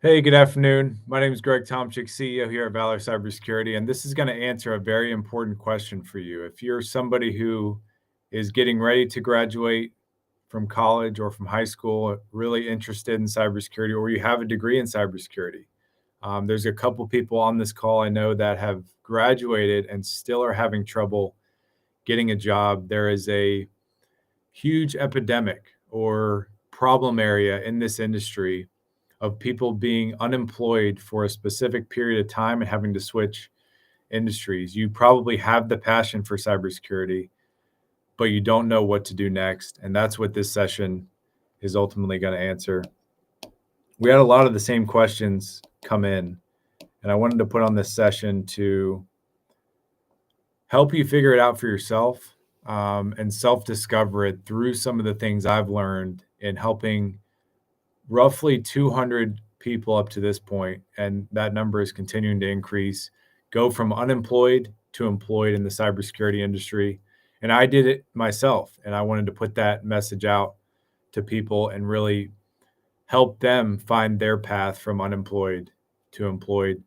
Hey, good afternoon. My name is Greg Tomczyk, CEO here at Valor Cybersecurity, and this is going to answer a very important question for you. If you're somebody who is getting ready to graduate from college or from high school, really interested in cybersecurity, or you have a degree in cybersecurity, there's a couple people on this call I know that have graduated and still are having trouble getting a job. There is a huge epidemic or problem area in this industry of people being unemployed for a specific period of time and having to switch industries. You probably have the passion for cybersecurity, but you don't know what to do next. And that's what this session is ultimately going to answer. We had a lot of the same questions come in, and I wanted to put on this session to help you figure it out for yourself and self discover it through some of the things I've learned in helping roughly 200 people up to this point, and that number is continuing to increase, go from unemployed to employed in the cybersecurity industry. And I did it myself, and I wanted to put that message out to people and really help them find their path from unemployed to employed.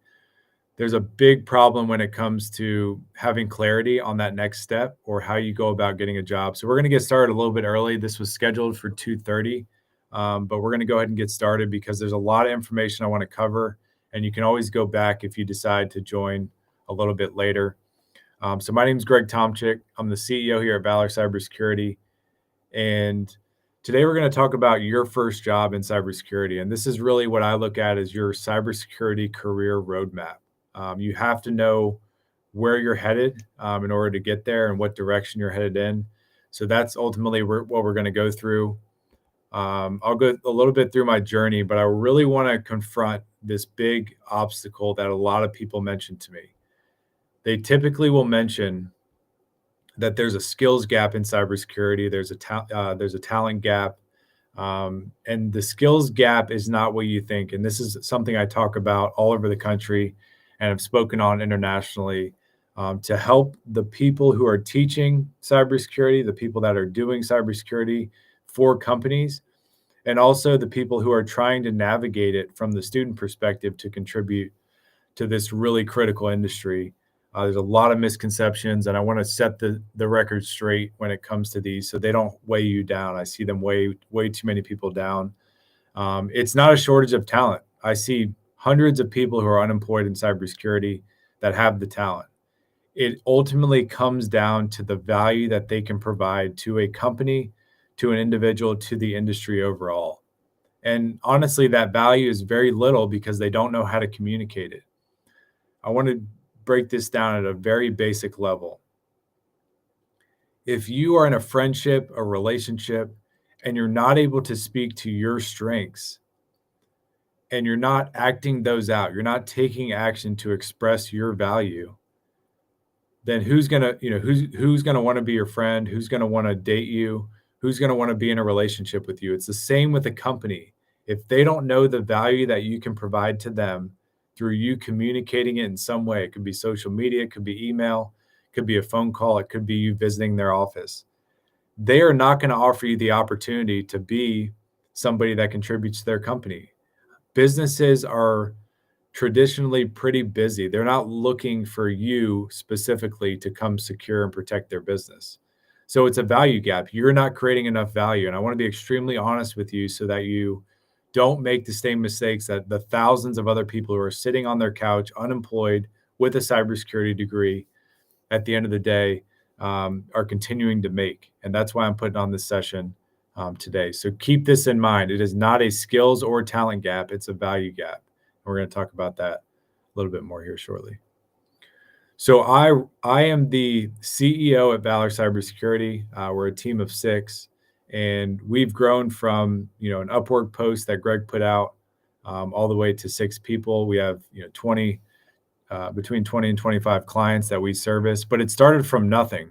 There's a big problem when it comes to having clarity on that next step or how you go about getting a job. So we're going to get started a little bit early. This was scheduled for 2:30, but we're going to go ahead and get started because there's a lot of information I want to cover, and you can always go back if you decide to join a little bit later. So my name is Greg Tomczyk. I'm the CEO here at Valor Cybersecurity, and today we're going to talk about your first job in cybersecurity. And this is really what I look at as your cybersecurity career roadmap. You have to know where you're headed in order to get there and what direction you're headed in. So that's ultimately what we're going to go through. I'll go a little bit through my journey, but I really want to confront this big obstacle that a lot of people mention to me. They typically will mention that there's a skills gap in cybersecurity. There's a talent gap, and the skills gap is not what you think. And this is something I talk about all over the country and have spoken on internationally to help the people who are teaching cybersecurity, the people that are doing cybersecurity for companies, and also the people who are trying to navigate it from the student perspective to contribute to this really critical industry. There's a lot of misconceptions, and I want to set the record straight when it comes to these so they don't weigh you down. I see them weigh too many people down. It's not a shortage of talent. I see hundreds of people who are unemployed in cybersecurity that have the talent. It ultimately comes down to the value that they can provide to a company, to an individual, to the industry overall. And honestly, that value is very little because they don't know how to communicate it. I want to break this down at a very basic level. If you are in a friendship, a relationship, and you're not able to speak to your strengths, and you're not acting those out, you're not taking action to express your value, then who's gonna want to be your friend? Who's gonna want to date you? Who's gonna want to be in a relationship with you? It's the same with a company. If they don't know the value that you can provide to them through you communicating it in some way, it could be social media, it could be email, it could be a phone call, it could be you visiting their office. They are not going to offer you the opportunity to be somebody that contributes to their company. Businesses are traditionally pretty busy. They're not looking for you specifically to come secure and protect their business. So it's a value gap. You're not creating enough value. And I want to be extremely honest with you so that you don't make the same mistakes that the thousands of other people who are sitting on their couch, unemployed, with a cybersecurity degree at the end of the day are continuing to make. And that's why I'm putting on this session today. So keep this in mind. It is not a skills or talent gap. It's a value gap. And we're going to talk about that a little bit more here shortly. So I am the CEO at Valor Cybersecurity. We're a team of 6, and we've grown from an Upwork post that Greg put out all the way to 6 people. We have 20 between 20 and 25 clients that we service, but it started from nothing.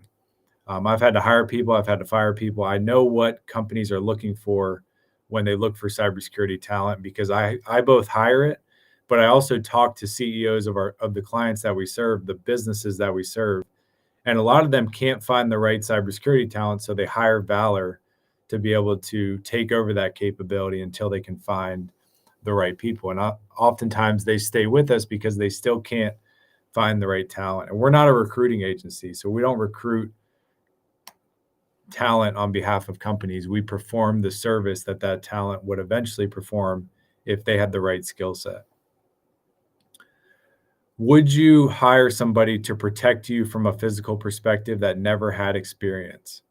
I've had to hire people. I've had to fire people. I know what companies are looking for when they look for cybersecurity talent because I both hire it, but I also talk to CEOs of the clients that we serve, the businesses that we serve. And a lot of them can't find the right cybersecurity talent, so they hire Valor to be able to take over that capability until they can find the right people. And oftentimes they stay with us because they still can't find the right talent. And we're not a recruiting agency, so we don't recruit talent on behalf of companies. We perform the service that that talent would eventually perform if they had the right skill set. Would you hire somebody to protect you from a physical perspective that never had experience?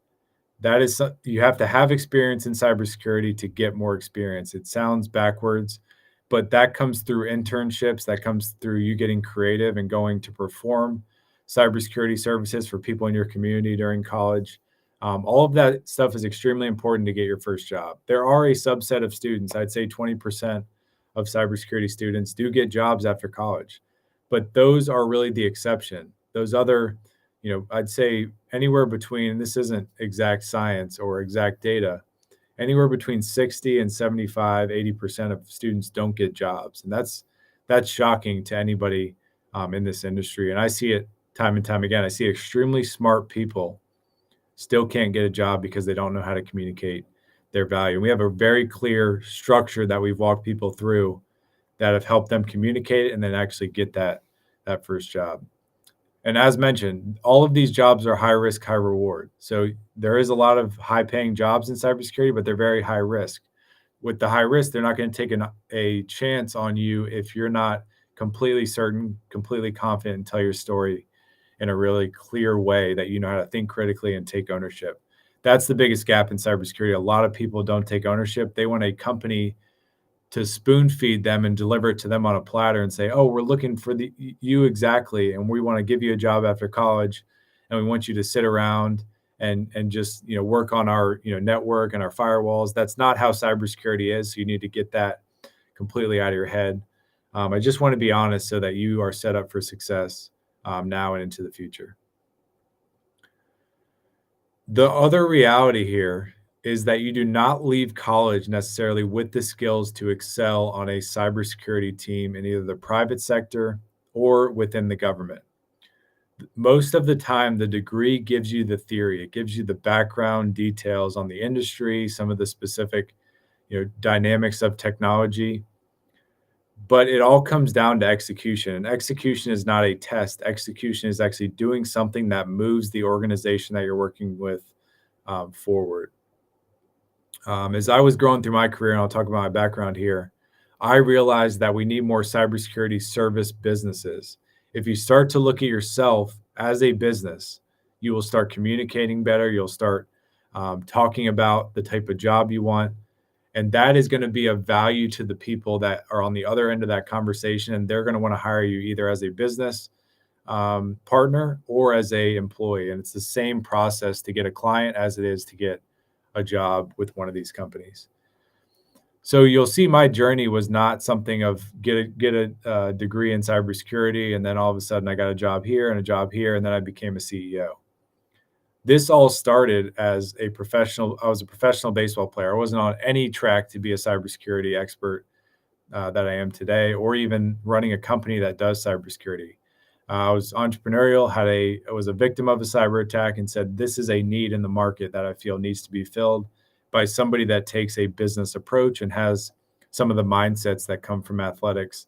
That is, you have to have experience in cybersecurity to get more experience. It sounds backwards, but that comes through internships. That comes through you getting creative and going to perform cybersecurity services for people in your community during college. All of that stuff is extremely important to get your first job. There are a subset of students, I'd say 20% of cybersecurity students do get jobs after college, but those are really the exception. Those other, I'd say anywhere between, this isn't exact science or exact data, anywhere between 60 and 75, 80% of students don't get jobs. And that's shocking to anybody in this industry. And I see it time and time again. I see extremely smart people still can't get a job because they don't know how to communicate their value. And we have a very clear structure that we've walked people through that have helped them communicate and then actually get that first job. And as mentioned, all of these jobs are high risk, high reward. So there is a lot of high paying jobs in cybersecurity, but they're very high risk. With the high risk, they're not going to take a chance on you if you're not completely certain, completely confident, and tell your story in a really clear way that you know how to think critically and take ownership. That's the biggest gap in cybersecurity. A lot of people don't take ownership. They want a company to spoon feed them and deliver it to them on a platter and say, "Oh, we're looking for you exactly, and we want to give you a job after college, and we want you to sit around and just work on our network and our firewalls." That's not how cybersecurity is. So you need to get that completely out of your head. I just want to be honest so that you are set up for success now and into the future. The other reality here is that you do not leave college necessarily with the skills to excel on a cybersecurity team in either the private sector or within the government. Most of the time, the degree gives you the theory, it gives you the background details on the industry, some of the specific, dynamics of technology, but it all comes down to execution. And execution is not a test. Execution is actually doing something that moves the organization that you're working with forward. As I was growing through my career, and I'll talk about my background here, I realized that we need more cybersecurity service businesses. If you start to look at yourself as a business, you will start communicating better. You'll start talking about the type of job you want. And that is going to be of value to the people that are on the other end of that conversation. And they're going to want to hire you either as a business partner or as a employee. And it's the same process to get a client as it is to get a job with one of these companies. So you'll see my journey was not something of get a degree in cybersecurity and then all of a sudden I got a job here and a job here and then I became a CEO. This all started as a professional. I was a professional baseball player. I wasn't on any track to be a cybersecurity expert that I am today, or even running a company that does cybersecurity. I was entrepreneurial, I was a victim of a cyber attack and said, this is a need in the market that I feel needs to be filled by somebody that takes a business approach and has some of the mindsets that come from athletics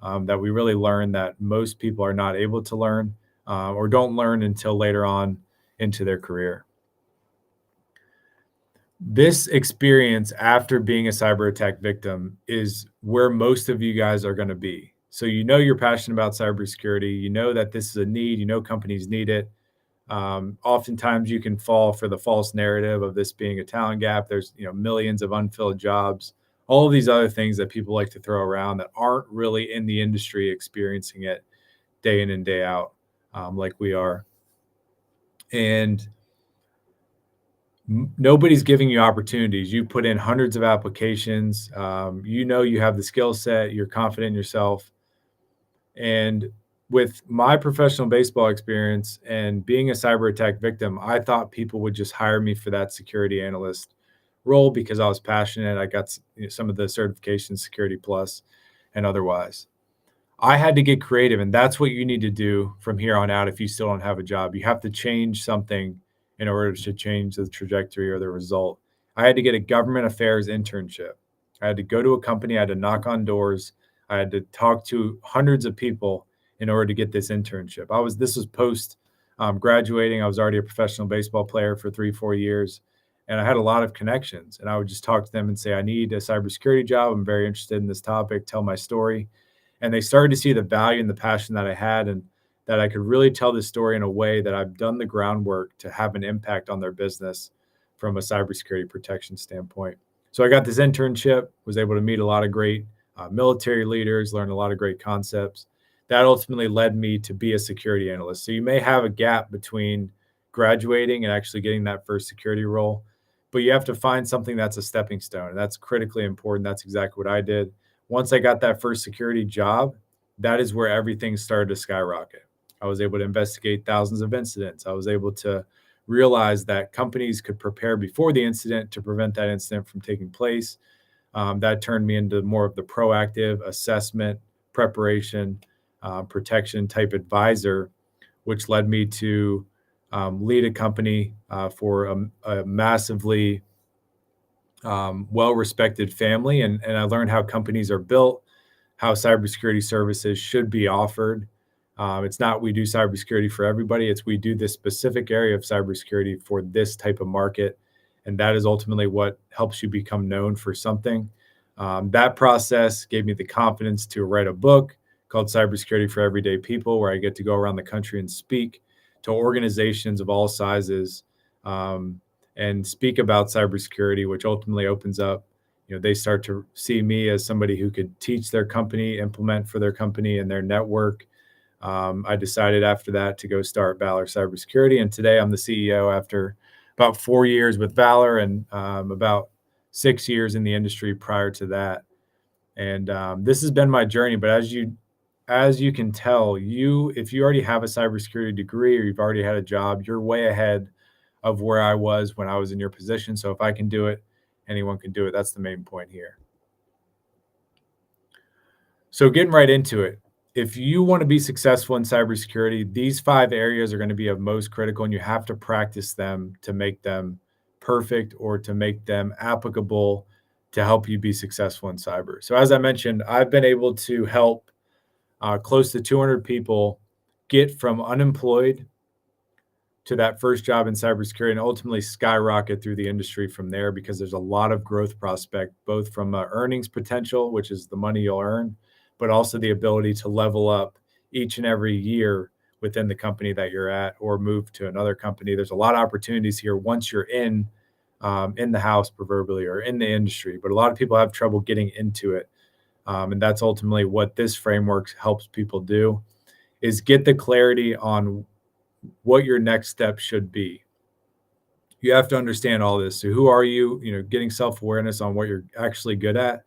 that we really learn that most people are not able to learn or don't learn until later on into their career. This experience after being a cyber attack victim is where most of you guys are going to be. So you're passionate about cybersecurity. You know that this is a need. Companies need it. Oftentimes, you can fall for the false narrative of this being a talent gap. There's millions of unfilled jobs. All of these other things that people like to throw around that aren't really in the industry experiencing it day in and day out like we are. And nobody's giving you opportunities. You put in hundreds of applications. You have the skill set. You're confident in yourself. And with my professional baseball experience and being a cyber attack victim, I thought people would just hire me for that security analyst role because I was passionate. I got some of the certifications, Security Plus and otherwise. I had to get creative, and that's what you need to do from here on out if you still don't have a job. You have to change something in order to change the trajectory or the result. I had to get a government affairs internship. I had to go to a company, I had to knock on doors, I had to talk to hundreds of people in order to get this internship. This was post graduating. I was already a professional baseball player for 3, 4 years, and I had a lot of connections. And I would just talk to them and say, I need a cybersecurity job. I'm very interested in this topic. Tell my story. And they started to see the value and the passion that I had, and that I could really tell this story in a way that I've done the groundwork to have an impact on their business from a cybersecurity protection standpoint. So I got this internship, was able to meet a lot of great military leaders, learn a lot of great concepts. That ultimately led me to be a security analyst. So you may have a gap between graduating and actually getting that first security role, but you have to find something that's a stepping stone. And that's critically important. That's exactly what I did. Once I got that first security job, that is where everything started to skyrocket. I was able to investigate thousands of incidents. I was able to realize that companies could prepare before the incident to prevent that incident from taking place. That turned me into more of the proactive assessment, preparation, protection type advisor, which led me to lead a company for a massively well-respected family. And I learned how companies are built, how cybersecurity services should be offered. It's not we do cybersecurity for everybody. It's we do this specific area of cybersecurity for this type of market. And that is ultimately what helps you become known for something. That process gave me the confidence to write a book called Cybersecurity for Everyday People, where I get to go around the country and speak to organizations of all sizes and speak about cybersecurity, which ultimately opens up, they start to see me as somebody who could teach their company, implement for their company and their network. I decided after that to go start Valor Cybersecurity. And today I'm the CEO after about 4 years with Valor and about 6 years in the industry prior to that. And this has been my journey. But as you can tell, if you already have a cybersecurity degree or you've already had a job, you're way ahead of where I was when I was in your position. So if I can do it, anyone can do it. That's the main point here. So getting right into it, if you want to be successful in cybersecurity, these 5 areas are going to be of most critical, and you have to practice them to make them perfect or to make them applicable to help you be successful in cyber. So as I mentioned, I've been able to help close to 200 people get from unemployed to that first job in cybersecurity and ultimately skyrocket through the industry from there, because there's a lot of growth prospect, both from earnings potential, which is the money you'll earn, but also the ability to level up each and every year within the company that you're at or move to another company. There's a lot of opportunities here once you're in the house proverbially or in the industry, but a lot of people have trouble getting into it. And that's ultimately what this framework helps people do, is get the clarity on what your next step should be. You have to understand all this. So who are you? Getting self-awareness on what you're actually good at.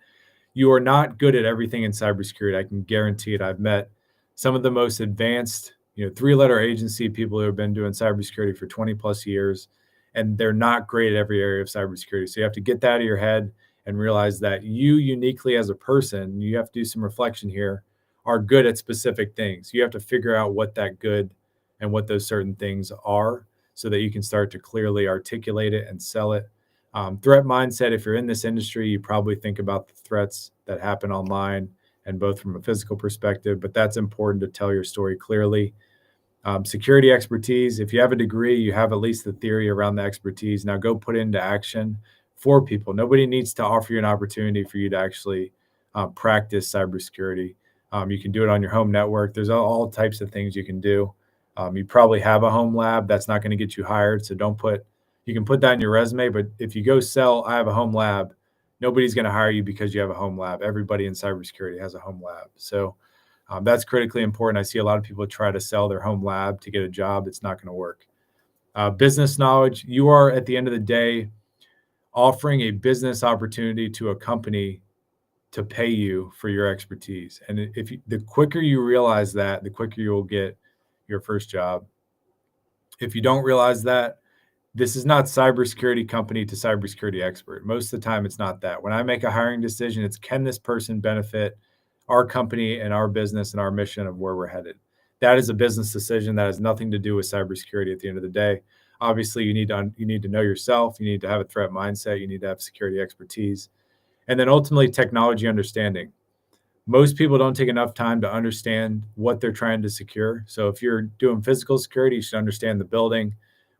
You are not good at everything in cybersecurity. I can guarantee it. I've met some of the most advanced, 3-letter agency people who have been doing cybersecurity for 20 plus years, and they're not great at every area of cybersecurity. So you have to get that out of your head and realize that you uniquely as a person, you have to do some reflection here, are good at specific things. You have to figure out what that good and what those certain things are so that you can start to clearly articulate it and sell it. Threat mindset, if you're in this industry, you probably think about the threats that happen online and both from a physical perspective, but that's important to tell your story clearly. Security expertise, if you have a degree, you have at least the theory around the expertise. Now go put into action for people. Nobody needs to offer you an opportunity for you to actually practice cybersecurity. You can do it on your home network. There's all types of things you can do. You probably have a home lab. That's not going to get you hired. So you can put that in your resume, but if you go sell, I have a home lab, nobody's going to hire you because you have a home lab. Everybody in cybersecurity has a home lab. So that's critically important. I see a lot of people try to sell their home lab to get a job. It's not going to work. Business knowledge, you are at the end of the day offering a business opportunity to a company to pay you for your expertise. And the quicker you realize that, the quicker you will get your first job. If you don't realize that, this is not cybersecurity company to cybersecurity expert. Most of the time, it's not that. When I make a hiring decision, it's can this person benefit our company and our business and our mission of where we're headed. That is a business decision that has nothing to do with cybersecurity at the end of the day. Obviously, you need to know yourself. You need to have a threat mindset. You need to have security expertise. And then ultimately, technology understanding. Most people don't take enough time to understand what they're trying to secure. So if you're doing physical security, you should understand the building,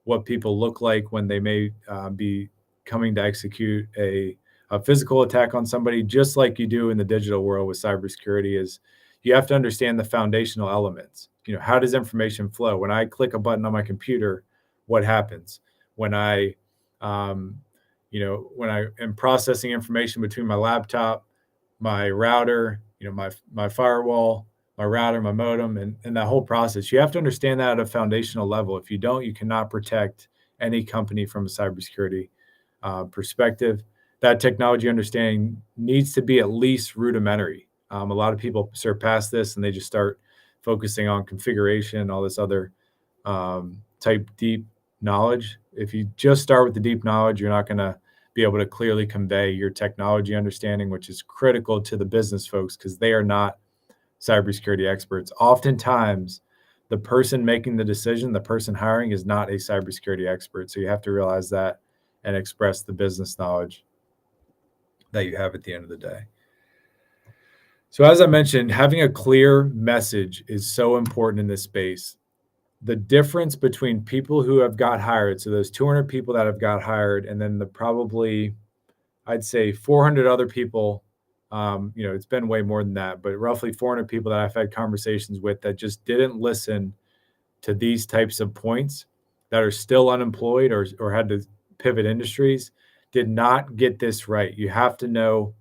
what people look like when they may be coming to execute a physical attack on somebody, just like you do in the digital world with cybersecurity. Is you have to understand the foundational elements. How does information flow? When I click a button on my computer, what happens? When I, um, when I am processing information between my laptop, my router, my firewall, my router, my modem, and that whole process. You have to understand that at a foundational level. If you don't, you cannot protect any company from a cybersecurity perspective. That technology understanding needs to be at least rudimentary. A lot of people surpass this and they just start focusing on configuration, all this other type deep knowledge. If you just start with the deep knowledge, you're not going to be able to clearly convey your technology understanding, which is critical to the business folks because they are not cybersecurity experts. Oftentimes, the person making the decision, the person hiring, is not a cybersecurity expert. So you have to realize that and express the business knowledge that you have at the end of the day. So, as I mentioned, having a clear message is so important in this space. The difference between people who have got hired, so those 200 people that have got hired, and then the probably, I'd say 400 other people, it's been way more than that, but roughly 400 people that I've had conversations with that just didn't listen to these types of points, that are still unemployed or had to pivot industries, did not get this right. You have to know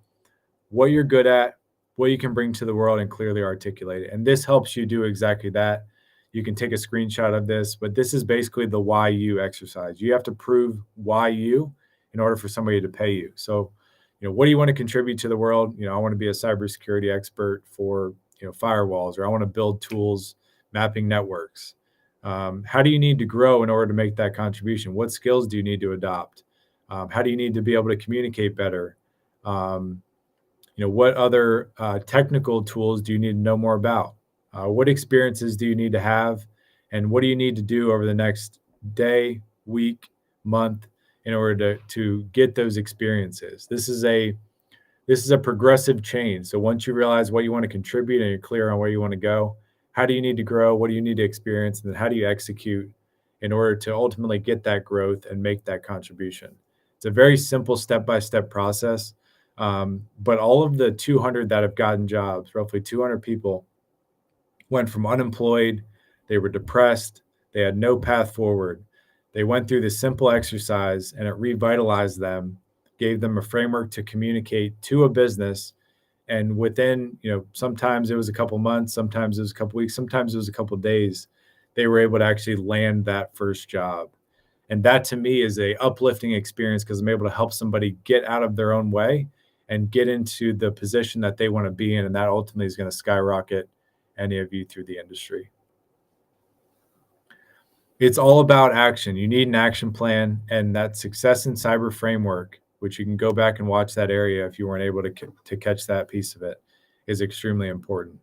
what you're good at, what you can bring to the world, and clearly articulate it. And this helps you do exactly that. You can take a screenshot of this, but this is basically the why you exercise. You have to prove why you in order for somebody to pay you. So, what do you want to contribute to the world? I want to be a cybersecurity expert for, firewalls, or I want to build tools, mapping networks. How do you need to grow in order to make that contribution? What skills do you need to adopt? How do you need to be able to communicate better? What other technical tools do you need to know more about? What experiences do you need to have? And what do you need to do over the next day, week, month in order to get those experiences? This is a progressive change. So once you realize what you want to contribute and you're clear on where you want to go, how do you need to grow? What do you need to experience? And then how do you execute in order to ultimately get that growth and make that contribution? It's a very simple step-by-step process. But all of the 200 that have gotten jobs, roughly 200 people, went from unemployed, they were depressed, they had no path forward. They went through this simple exercise and it revitalized them, gave them a framework to communicate to a business. And within, sometimes it was a couple months, sometimes it was a couple weeks, sometimes it was a couple days, they were able to actually land that first job. And that to me is a uplifting experience because I'm able to help somebody get out of their own way and get into the position that they want to be in. And that ultimately is going to skyrocket any of you through the industry. It's all about action. You need an action plan, and that Success in Cyber framework, which you can go back and watch that area if you weren't able to catch that piece of it, is extremely important.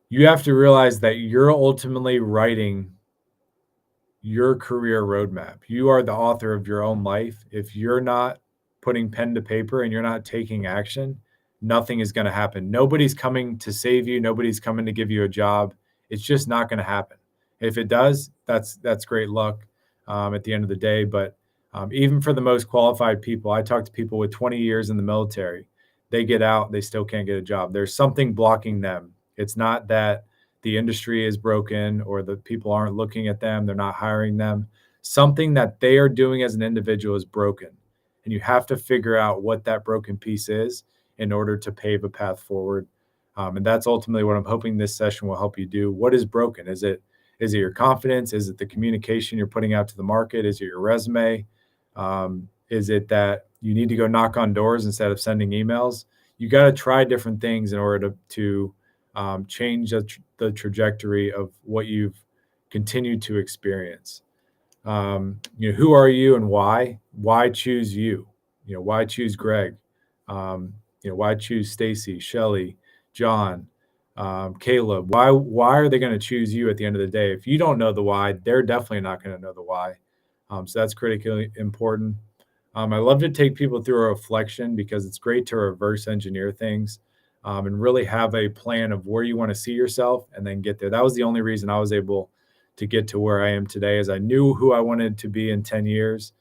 You have to realize that you're ultimately writing your career roadmap. You are the author of your own life. If you're not putting pen to paper and you're not taking action, nothing is going to happen. Nobody's coming to save you. Nobody's coming to give you a job. It's just not going to happen. If it does, that's great luck at the end of the day. But even for the most qualified people, I talk to people with 20 years in the military. They get out, they still can't get a job. There's something blocking them. It's not that the industry is broken or the people aren't looking at them, they're not hiring them. Something that they are doing as an individual is broken. And you have to figure out what that broken piece is in order to pave a path forward. And that's ultimately what I'm hoping this session will help you do. What is broken? Is it your confidence? Is it the communication you're putting out to the market? Is it your resume? Is it that you need to go knock on doors instead of sending emails? You got to try different things in order to change the trajectory of what you've continued to experience. Who are you and why? Why choose you? Why choose Greg? Why choose Stacy, Shelly, John, Caleb? Why are they going to choose you at the end of the day? If you don't know the why, they're definitely not going to know the why. So that's critically important. I love to take people through a reflection because it's great to reverse engineer things, and really have a plan of where you want to see yourself and then get there. That was the only reason I was able to get to where I am today is I knew who I wanted to be in 10 years.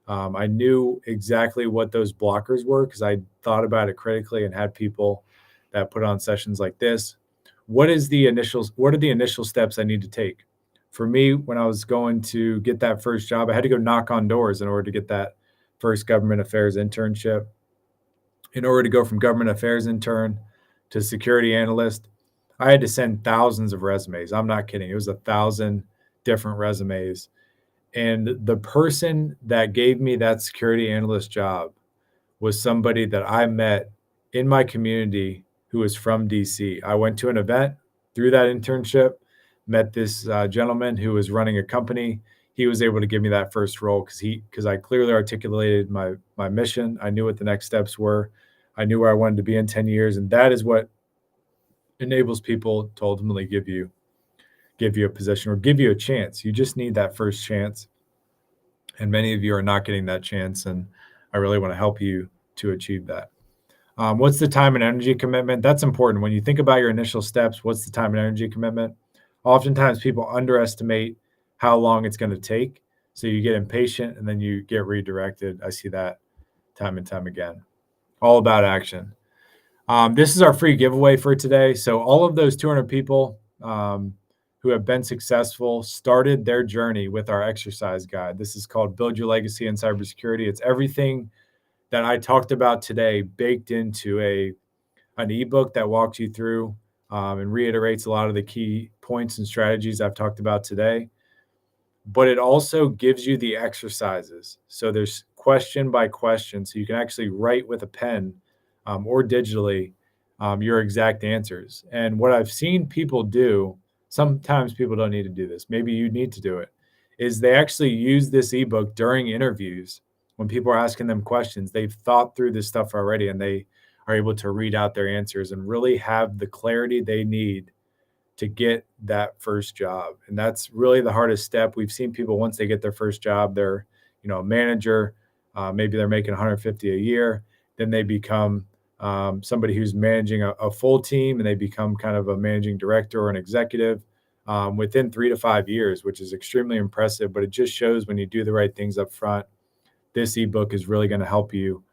I knew exactly what those blockers were because I thought about it critically and had people that put on sessions like this. What are the initial steps I need to take? For me, when I was going to get that first job, I had to go knock on doors in order to get that first government affairs internship. In order to go from government affairs intern to security analyst, I had to send thousands of resumes. I'm not kidding. It was 1,000 different resumes. And the person that gave me that security analyst job was somebody that I met in my community who was from DC. I went to an event through that internship, met this gentleman who was running a company. He was able to give me that first role because I clearly articulated my mission. I knew what the next steps were. I knew where I wanted to be in 10 years, and that is what enables people to ultimately give you a position or give you a chance. You just need that first chance, and many of you are not getting that chance, and I really want to help you to achieve that. What's the time and energy commitment? That's important. When you think about your initial steps, what's the time and energy commitment? Oftentimes people underestimate how long it's going to take. So you get impatient and then you get redirected. I see that time and time again. All about action. This is our free giveaway for today. So all of those 200 people who have been successful started their journey with our exercise guide. This is called Build Your Legacy in Cybersecurity. It's everything that I talked about today baked into an ebook that walks you through and reiterates a lot of the key points and strategies I've talked about today. But it also gives you the exercises. So there's question by question. So you can actually write with a pen or digitally your exact answers. And what I've seen people do, sometimes people don't need to do this, maybe you need to do it, is they actually use this ebook during interviews. When people are asking them questions, they've thought through this stuff already and they are able to read out their answers and really have the clarity they need to get that first job. And that's really the hardest step. We've seen people once they get their first job, they're, a manager, maybe they're making 150 a year, then they become somebody who's managing a full team and they become kind of a managing director or an executive within 3 to 5 years, which is extremely impressive. But it just shows when you do the right things up front, this ebook is really going to help you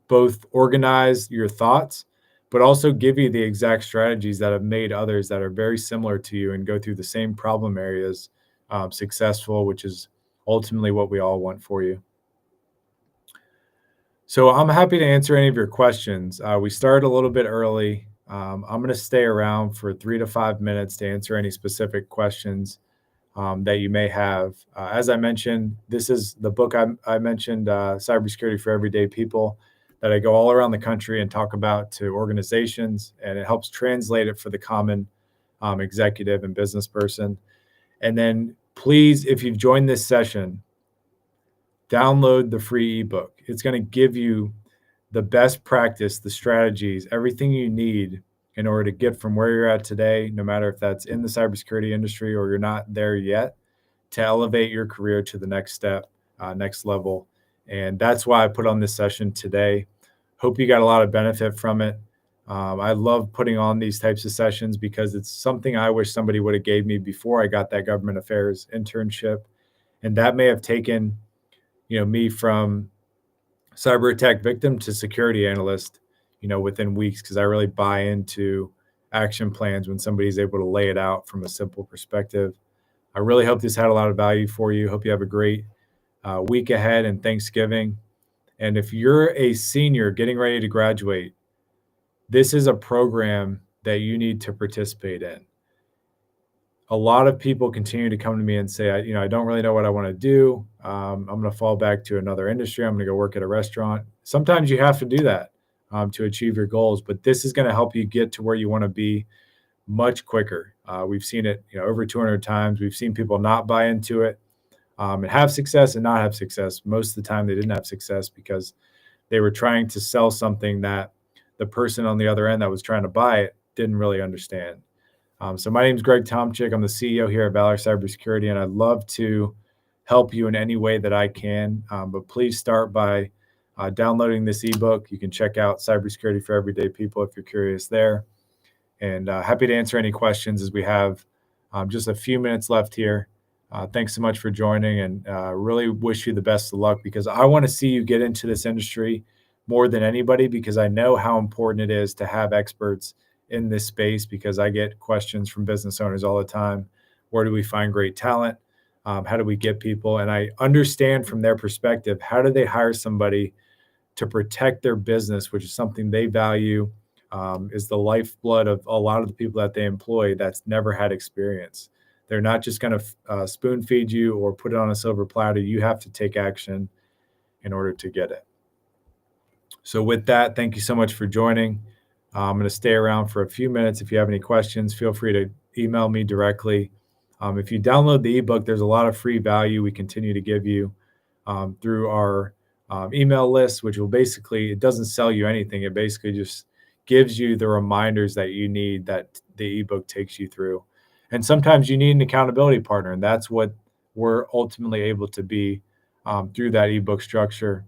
both organize your thoughts, but also give you the exact strategies that have made others that are very similar to you and go through the same problem areas successful, which is ultimately what we all want for you. So I'm happy to answer any of your questions. We started a little bit early. I'm going to stay around for 3 to 5 minutes to answer any specific questions that you may have. As I mentioned, this is the book I mentioned, Cybersecurity for Everyday People, that I go all around the country and talk about to organizations, and it helps translate it for the common executive and business person. And then please, if you've joined this session, download the free ebook. It's going to give you the best practice, the strategies, everything you need in order to get from where you're at today, no matter if that's in the cybersecurity industry or you're not there yet, to elevate your career to the next step, next level. And that's why I put on this session today. Hope you got a lot of benefit from it. I love putting on these types of sessions because it's something I wish somebody would have gave me before I got that government affairs internship. And that may have taken, me from cyber attack victim to security analyst, within weeks, because I really buy into action plans when somebody's able to lay it out from a simple perspective. I really hope this had a lot of value for you. Hope you have a great week ahead and Thanksgiving. And if you're a senior getting ready to graduate, this is a program that you need to participate in. A lot of people continue to come to me and say, I don't really know what I want to do. I'm going to fall back to another industry. I'm going to go work at a restaurant. Sometimes you have to do that to achieve your goals, but this is going to help you get to where you want to be much quicker. We've seen it, over 200 times. We've seen people not buy into it and have success and not have success. Most of the time they didn't have success because they were trying to sell something that the person on the other end that was trying to buy it didn't really understand. So my name is Greg Tomczyk. I'm the CEO here at Valor Cybersecurity, and I'd love to help you in any way that I can. But please start by downloading this ebook. You can check out Cybersecurity for Everyday People if you're curious there. And happy to answer any questions as we have just a few minutes left here. Thanks so much for joining, and really wish you the best of luck, because I want to see you get into this industry more than anybody, because I know how important it is to have experts in this space, because I get questions from business owners all the time. Where do we find great talent? How do we get people? And I understand from their perspective, how do they hire somebody to protect their business, which is something they value, is the lifeblood of a lot of the people that they employ that's never had experience. They're not just going to spoon feed you or put it on a silver platter. You have to take action in order to get it. So with that, thank you so much for joining. I'm going to stay around for a few minutes. If you have any questions, feel free to email me directly. If you download the ebook, there's a lot of free value we continue to give you through our email list, which will basically, it doesn't sell you anything. It basically just gives you the reminders that you need that the ebook takes you through. And sometimes you need an accountability partner, and that's what we're ultimately able to be through that ebook structure.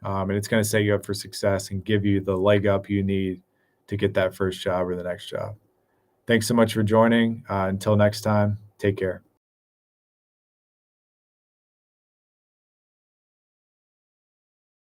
And it's going to set you up for success and give you the leg up you need to get that first job or the next job. Thanks so much for joining. Until next time, take care.